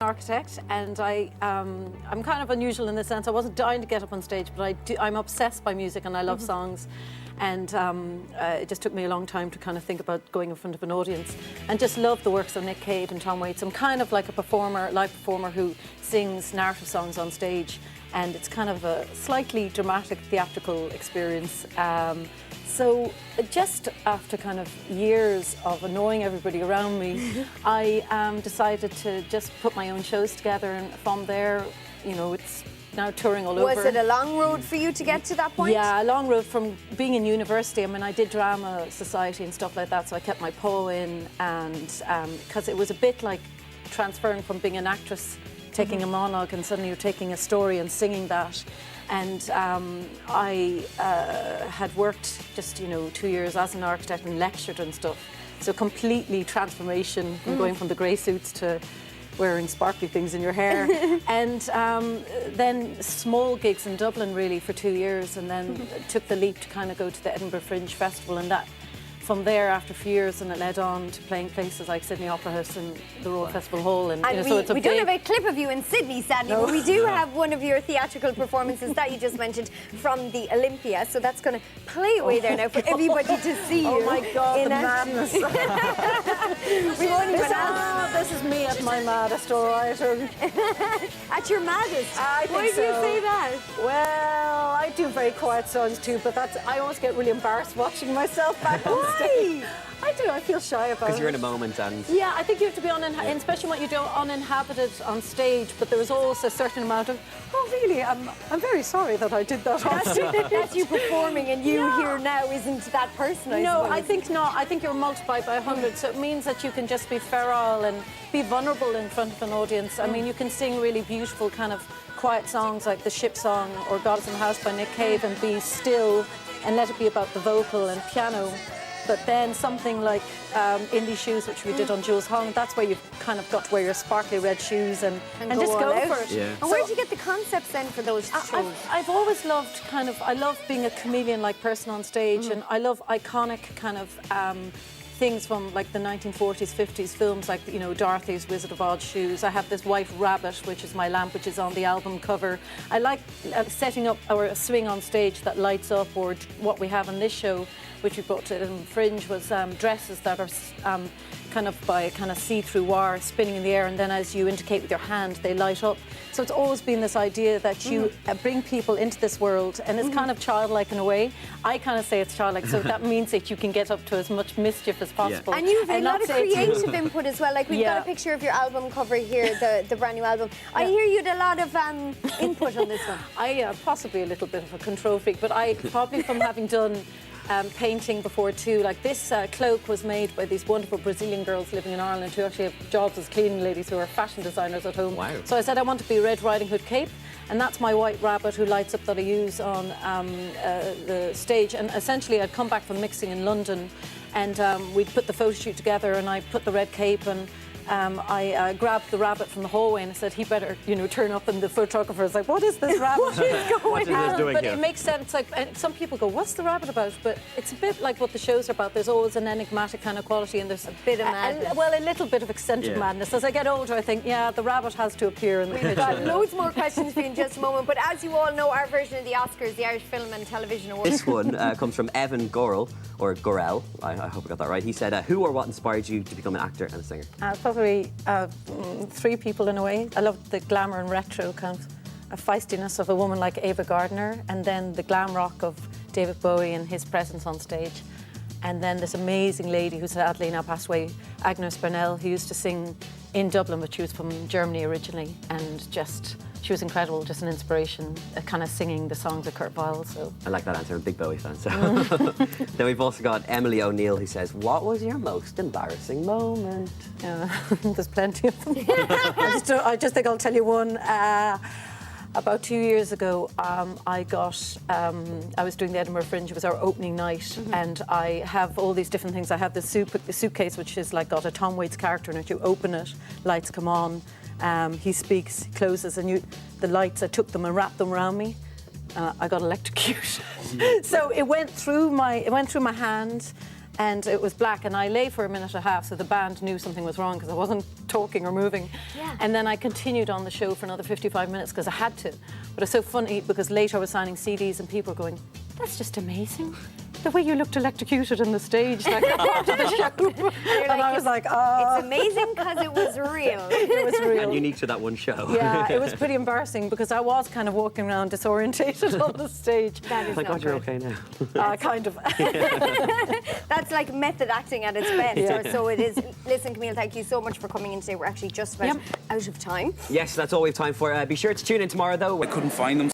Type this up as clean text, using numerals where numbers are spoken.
architect, and I'm kind of unusual in the sense I wasn't dying to get up on stage, but I'm obsessed by music and I love songs. And it just took me a long time to kind of think about going in front of an audience, and just love the works of Nick Cave and Tom Waits. I'm kind of like a performer, live performer who sings narrative songs on stage, and it's kind of a slightly dramatic, theatrical experience. So just after kind of years of annoying everybody around me, I decided to just put my own shows together, and from there, you know, it's now touring all over. Was it a long road for you to get to that point? Yeah, a long road from being in university. I mean, I did drama society and stuff like that, so I kept my PO in, and because it was a bit like transferring from being an actress, taking a monologue, and suddenly you're taking a story and singing that. And I had worked just, you know, 2 years as an architect and lectured and stuff. So completely transformation from going from the grey suits to wearing sparkly things in your hair. And then small gigs in Dublin really for 2 years, and then took the leap to kind of go to the Edinburgh Fringe Festival, and that from there, after a few years, and it led on to playing places like Sydney Opera House and the Royal Festival Hall. And you know, so it's we don't have a clip of you in Sydney, sadly, but we do have one of your theatrical performances that you just mentioned from the Olympia. So that's going to play away there now for everybody to see you. Oh my God, in the action. madness. We won't even ask. This is me at my maddest, all right. At your maddest? I think Why do you so. say that? Well, I do very quiet songs too, but I always get really embarrassed watching myself back on stage. I do. I feel shy about it. Because you're in a moment, and yeah, I think you have to be especially when you do uninhabited on stage. But there was also a certain amount of, oh really, I'm very sorry that I did that on stage. That's you performing, and you here now isn't that person. I No, suppose. I think not. I think you're multiplied by 100, so it means that you can just be feral and be vulnerable in front of an audience. I mean, you can sing really beautiful kind of quiet songs like the Ship Song or God is in the House by Nick Cave, and be still and let it be about the vocal and piano. But then something like Indie Shoes, which we did on Jules Holland, that's where you've kind of got to wear your sparkly red shoes and just go for it. Yeah. And where did you get the concepts then for those shows? I've always loved I love being a chameleon-like person on stage, and I love iconic kind of things from like the 1940s, 50s films, like, you know, Dorothy's Wizard of Oz shoes. I have this white rabbit, which is my lamp, which is on the album cover. I like setting up a swing on stage that lights up, or what we have in this show, which we brought to Fringe, was dresses that are kind of by kind of see-through wire spinning in the air, and then as you indicate with your hand, they light up. So it's always been this idea that you bring people into this world, and it's kind of childlike in a way. I kind of say it's childlike, so that means that you can get up to as much mischief as possible. And you've a lot of creative input as well. Like, we've got a picture of your album cover here, the brand new album. I hear you had a lot of input on this one. I possibly a little bit of a control freak, but I probably from having done painting before too. Like, this cloak was made by these wonderful Brazilian girls living in Ireland who actually have jobs as cleaning ladies who are fashion designers at home. Wow. So I said I want to be a Red Riding Hood cape, and that's my white rabbit who lights up that I use on the stage. And essentially I'd come back from mixing in London, and we'd put the photo shoot together, and I put the red cape, and I grabbed the rabbit from the hallway and I said, he better, you know, turn up, and the photographer was like, what is this rabbit? What is this doing But here? it makes sense. Like, and some people go, what's the rabbit about? But it's a bit like what the show's are about. There's always an enigmatic kind of quality, and there's a bit of madness. well, a little bit of eccentric madness. As I get older, I think, yeah, the rabbit has to appear in the We've got picture. loads more questions for you in just a moment, but as you all know, our version of the Oscars, the Irish Film and Television Awards. This one comes from Evan Gorel, or Gorel, I hope I got that right. He said, who or what inspired you to become an actor and a singer? Probably 3 people in a way. I loved the glamour and retro kind of feistiness of a woman like Ava Gardner, and then the glam rock of David Bowie and his presence on stage. And then this amazing lady who sadly now passed away, Agnes Bernell, who used to sing in Dublin, but she was from Germany originally, and just, she was incredible, just an inspiration, kind of singing the songs of Kurt Weill. So I like that answer. I'm a big Bowie fan. So. Then we've also got Emily O'Neill, who says, what was your most embarrassing moment? there's plenty of them. I just think I'll tell you one. About 2 years ago, I was doing the Edinburgh Fringe. It was our opening night, and I have all these different things. I have this suitcase, which is like got a Tom Waits character in it. You open it, lights come on, he speaks, he closes, and the lights, I took them and wrapped them around me. I got electrocuted. So it went through my hand. and it was black, and I lay for a minute and a half, so the band knew something was wrong because I wasn't talking or moving. Yeah. And then I continued on the show for another 55 minutes because I had to. But it's so funny because later I was signing CDs and people were going, "That's just amazing. The way you looked electrocuted on the stage, like after the show." And I was like, "Oh." It's amazing because it was real. It was real. And unique to that one show. Yeah, it was pretty embarrassing because I was kind of walking around disorientated on the stage. That is Thank not God you're good. okay now. Kind of. That's like method acting at its best, Yeah. or so it is. Listen, Camille, thank you so much for coming in today. We're actually just about out of time. Yes, that's all we have time for. Be sure to tune in tomorrow, though. I couldn't find them.